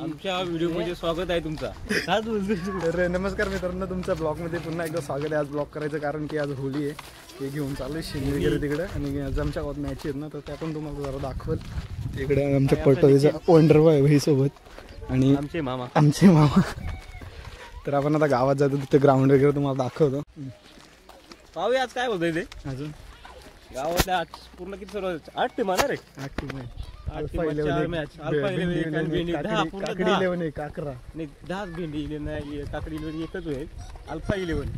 आमच्या व्हिडिओमध्ये स्वागत आहे तुमचा. तर नमस्कार मित्रांनो, तुमच्या ब्लॉगमध्ये पुन्हा एकदा स्वागत आहे. आज ब्लॉग करायचं कारण की आज होली आहे. ते घेऊन चालू आहे शेणी वगैरे तिकडे, आणि आज आमच्या गावात मॅच आहेत ना, तर त्या पण तुम्हाला जरा दाखवल. तिकडे आमच्या पटोलीचा ओंडरवा आहे सोबत, आणि आमचे मामा. तर आपण आता गावात जातो, तिथे ग्राउंड वगैरे तुम्हाला दाखवतो. पाहूया आज काय होतंय ते. अजून गावातल्या आज पूर्ण किती सर्व 8 टीम आहे रे. 8 टीम आहे. अल्फा 11 भेंडी 10 पूर्ण 11 नाही 10 भेंडी नाही, काकडी 11 एकच होईल. अल्फा 11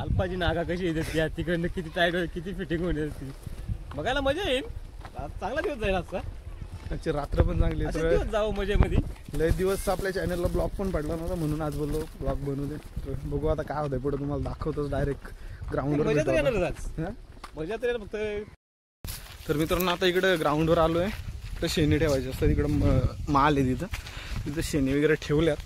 अल्फाची नागा कशी येते त्या तिकडनं, किती टाईट होईल, किती फिटिंग होईल ती बघायला मजा येईल. चांगला दिवस जाईल आजचा. आजची रात्र पण चांगली आहे, तर जाऊ मजेमध्ये. लय दिवस आपल्या चॅनलला ब्लॉग पण पडला नव्हता, म्हणून आज बोललो ब्लॉग बनवू दे. तर बघू आता काय होतंय पुढे, तुम्हाला दाखवतोच डायरेक्ट ग्राउंडवर. मजा तर येणार फक्त. तर मित्रांनो आता इकडे ग्राउंडवर आलो आहे. तर शेणी ठेवायचे असतात, इकडं माल आहे तिथं शेणी वगैरे ठेवल्यात.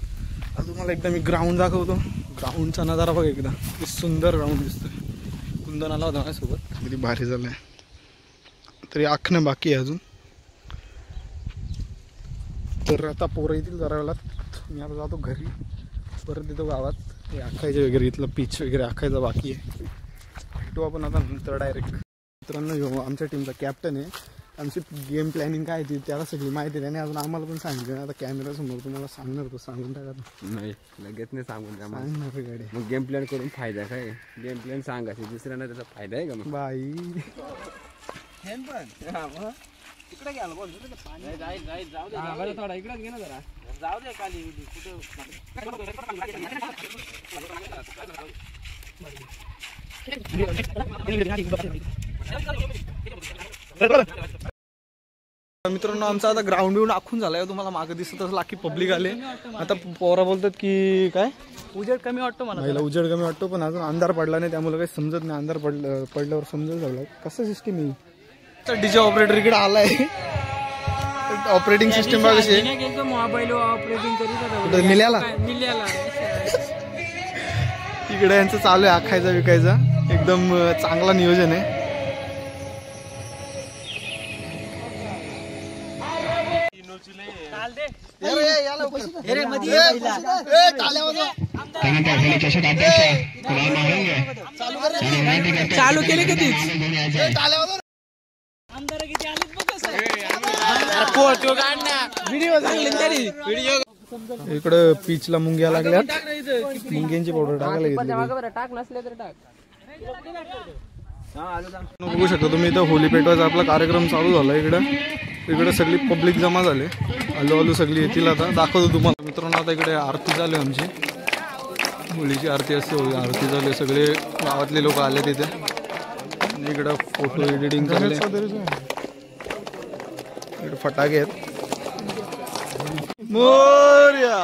आता तुम्हाला एकदा मी ग्राउंड दाखवतो. ग्राउंडचा नजारा बघा एकदा, किती सुंदर ग्राउंड दिसतोय. कुंदन आला होता माझ्यासोबत, किती भारी झालंय. तरी आखणं बाकी आहे अजून. तर आता पोरं येतील जरा वेळात. मी आता जातो घरी, परत येतो गावात. हे आखायचे वगैरे, इथलं पिच वगैरे आखायचं बाकी आहे. भेटू आपण आता नंतर डायरेक्ट. मित्रांनो आमच्या टीमचा कॅप्टन आहे. आमची गेम प्लॅनिंग काय ती त्याला सगळी माहिती आहे, त्याने अजून आम्हाला पण सांगितलं. आता कॅमेऱ्यासमोर तुम्हाला सांगणार, तो सांगून टाका. नाही लगेच नाही सांगून द्या सांगणार गाडी. मग गेम प्लॅन करून फायदा काय? गेम प्लॅन सांगायचे, दुसऱ्यांना त्याचा फायदा आहे का मग? बाई तिकडे गेला बोल, जाऊ दे थोडा इकडेच घे ना जरा. जाऊ दे खाली कुठं. मित्रांनो आमचा आता ग्राउंड येऊन आखून झालाय. तुम्हाला मागे दिसत असला की पब्लिक आले. आता पोरा बोलतात की काय उजेड कमी वाटतो मला. उजेड कमी वाटतो, पण अजून अंधार पडला नाही, त्यामुळे काही समजत नाही. अंधार पडल्यावर समजत झालं कसं सिस्टीम आहे. डीजे ऑपरेटर इकडे आलाय. ऑपरेटिंग सिस्टीम बघा कशी आहे. मोबाईल ऑपरेटिंग करीत मिल्याला इकडे यांचं चालू आहे आखायचा विकायचा. एकदम चांगला नियोजन आहे. चालू केले कधी इकडे पिचला मुंग्या लागल्यात. मुंग्यांची पावडर टाकायला घेतली. टाक नसले तर टाक. बघू शकता तुम्ही इथं होली पेटवायचा आपला कार्यक्रम चालू झाला. इकडे सगळी पब्लिक जमा झाले. आलू सगळी येतील. आता दाखवतो तुम्हाला. मित्रांनो आता इकडे आरती चालू आहे आमची. होलीची आरती असते. आरती चालू आहे. सगळे गावातले लोक आले तिथे. इकडं फोटो एडिटिंग चालले. इकडे फटाके आहेत. मोरया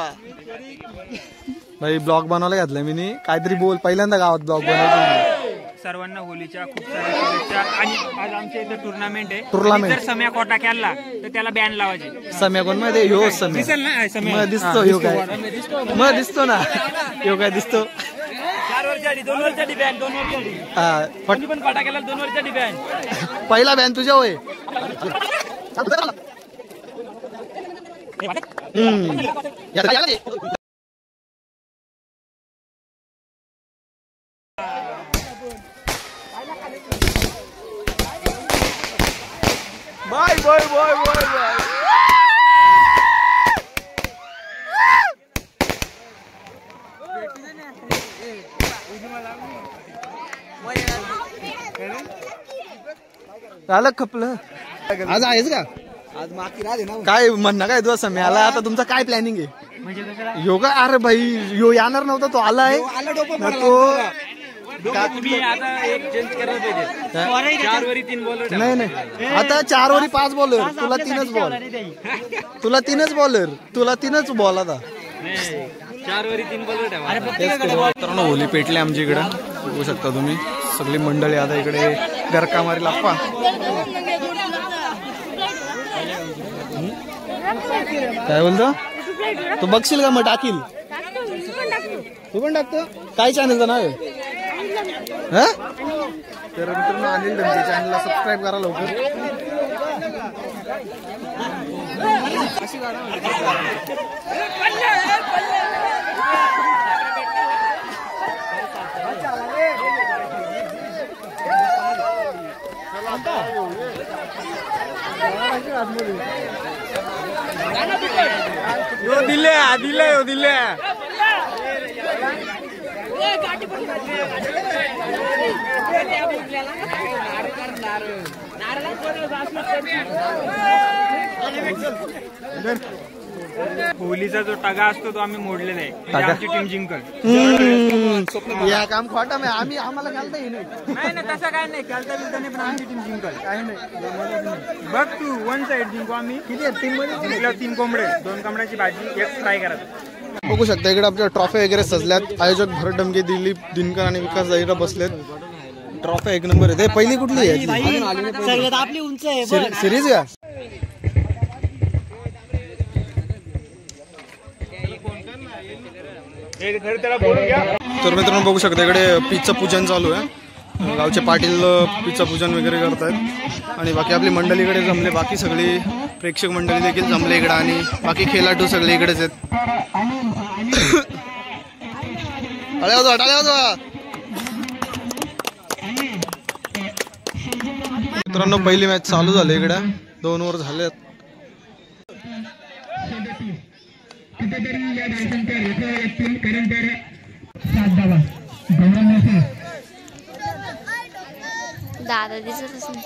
भाई ब्लॉग बनवायला घातलाय मी. काहीतरी बोल. पहिल्यांदा गावात ब्लॉग बनवतो. सर्वांना होलीच्या खूप साऱ्या शुभेच्छा. आणि आज आमच्या इथे टुर्नामेंट आहे. टुर्नामेंट जर सम्या कोटा केला तर त्याला बॅन लावायचे. सम्या कोण मध्ये ह्यो सम्या दिसतो. ह्यो काय मग दिसतो ना. ह्यो काय दिसतो. 4 वर्षाची 2 वर्षाची बॅन. 2 वर्षाची पण कोटा केला 2 वर्षाची बॅन. पहिला बॅन तुझ्या होय. Bye bye bye bye bye. झालं खपलं. आज आहेच का? आज माती राहते ना. काय म्हणणं काय तुझा समय आला. आता तुमचा काय प्लॅनिंग आहे? योगा अरे भाई यो येणार नव्हता, तो आलाय. तुम्ही आता एक चेंज करायला पाहिजे. 4 वरी 3 बॉलर. नाही आता 4 वरी 5 बॉलर. तुला 3च बॉल. तुला 3च बॉल आता. 4 वरी 3 बॉलर ठेवा. मित्रांनो होली पेटली आमच्या इकडे. बघू शकता तुम्ही सगळी मंडळी आता इकडे गरका मारी लाप्पा. काय बोलतो तू? बघशील का मग टाकील. तू पण टाकतो. काय चॅनलचं नाव आहे? तर मित्रांनो अनिल धमके चॅनलला सबस्क्राईब करा लवकर. होलीचा जो टगा असतो तो आम्ही मोडलेला आहे म्हणजे आमची टीम जिंकल. या काम खोटा मी आम्ही आम्हाला घालता येईल नाही नाही तसं काय नाही खेळता बिलता नाही पण आमची टीम जिंकल. काही नाही बघ तू वन साइड जिंकू आम्ही. किती टीम मध्ये 3 कोंबडे 2 कोंबड्याची भाजी 1 फ्राय करायचं. बघू शकता इकडे आपल्या ट्रॉफी वगैरे सजल्यात. आयोजक भरत डमके, दिलीप दिनकर आणि विकास दाईरा बसलेत. ट्रॉफी एक नंबर आहे. पहिली कुठली आहे आपली उंच आहे सिरीज का? तर मित्रांनो बघू शकता इकडे पिझ्झा पूजन चालू आहे. गावचे पाटील पिझ्झा पूजन वगैरे करतायत आणि बाकी आपली मंडळी इकडे जमले. बाकी सगळी प्रेक्षक मंडळी देखील जमले इकडे आणि बाकी खेळाडू सगळे इकडेच आहेत. मित्रांनो पहिली मॅच चालू झाली इकडे. 2 ओव्हर झालेत. दादा दिसतच नाही.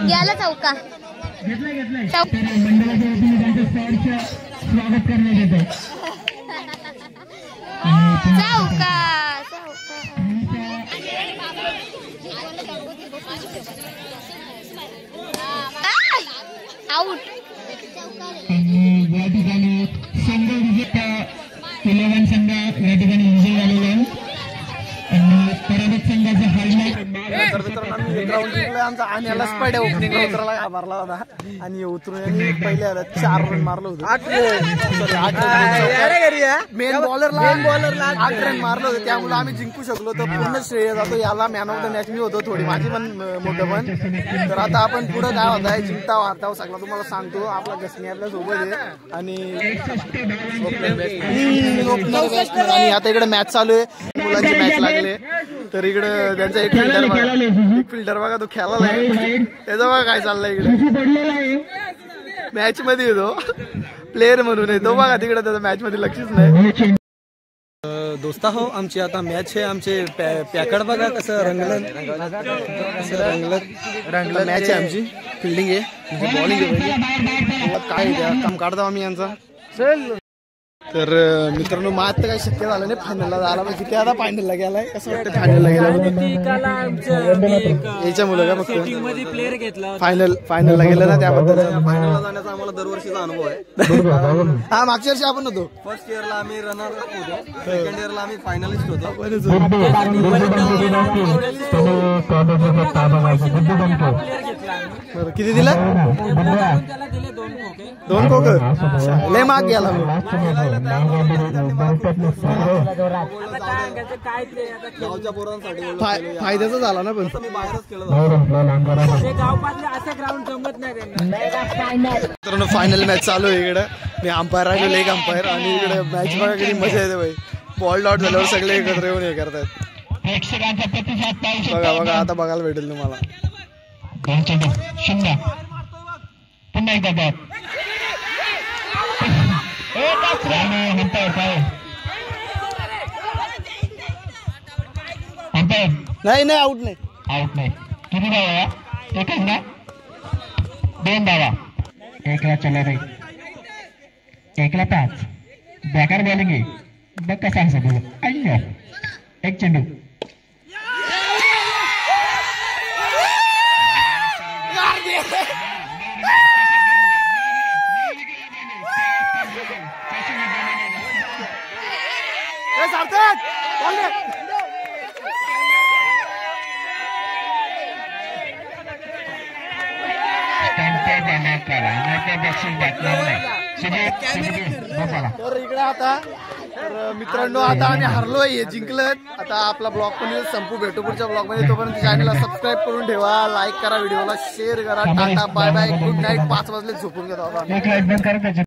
गेला चौका स्वागत करण्यात येते. आउट. या ठिकाणी संघ विजेता 11 संघ या ठिकाणी विजय झालेले आहे आणि पराभूत संघाचा हेल्मेट. आमचा आणि याला स्पाइड ओपनिंग उतरायला घाबरला होता आणि उतरून पहिले 4 रन मारलं होतं. 8 मेन बॉलरला 8 रन मारलं होतं. त्यामुळे आम्ही जिंकू शकलो. तर पूर्ण श्रेय जातो याला. मॅन ऑफ द मॅच मी होतो. थोडी माझी पण मोठं पण. तर आता आपण पुढे काय होत आहे जिंकता वार्ताव सगळं तुम्हाला सांगतो. आपला घसणी आपल्या सोबत आहे आणि आता इकडे मॅच चालू आहे. मुलांची मॅच लागले. तर इकडे त्यांचा एक फिल्डर बघा तो खेळायला आहे. त्याचं बघा काय चाललंय इकडे. मॅच मध्ये येतो प्लेअर म्हणून येतो बघा. तिकडे त्याचं मॅच मध्ये लक्षच नाही. दोस्ता हो आमची आता मॅच आहे. आमचे पॅकड बघा कसं रंगलं मॅच आहे. आमची फिल्डिंग आहे बॉलिंग आहे. काय काम काढतो आम्ही यांचा. तर मित्रांनो मात तर काही शक्य झालं नाही. फायनलला झाला पाहिजे. किती आता फायनलला गेलाय कसं वाटतं. फायनलला गेला याच्या मुलं का फक्त फायनलला गेलं ना त्याबद्दल. फायनलला जाण्याचा आम्हाला दरवर्षीचा अनुभव आहे. हा मागच्या वर्षी आपण होतो. फर्स्ट इयरला आम्ही रनर अप होतो. सेकंड इयरला आम्ही फायनलिस्ट होतो. किती दिला 2 खोकं लय माग गेला. फायद्याचा झाला ना पण मित्रांनो फायनल मॅच चालू आहे. इकडे मी अंपायर राहिलो लेग अंपायर आणि इकडे मॅच बघा किती मजा येते भाई. बॉल डॉट झाल्यावर सगळे एकत्र येऊन हे करतात. बघा बघा आता बघायला भेटेल तुम्हाला. पुन्हा एकदा डॉट नाही नाही आउट नाही. आउट नाही. किती धावा? एकच ना? 2 धावा. 1ला चला रे. 1ला 5. बेकार बॉलिंग आहे. बघ कसा असं बघ. अय्यो. एक चेंडू. तर इकडे आता तर मित्रांनो आता आम्ही हरलोय हे जिंकलं. आता आपला ब्लॉग पण संपू. भेटू पुढच्या ब्लॉग मध्ये. तोपर्यंत चॅनलला सबस्क्राईब करून ठेवा. लाईक करा. व्हिडिओला शेअर करा. टाटा बाय बाय. Good night. 5 वाजले झोपून घेतो.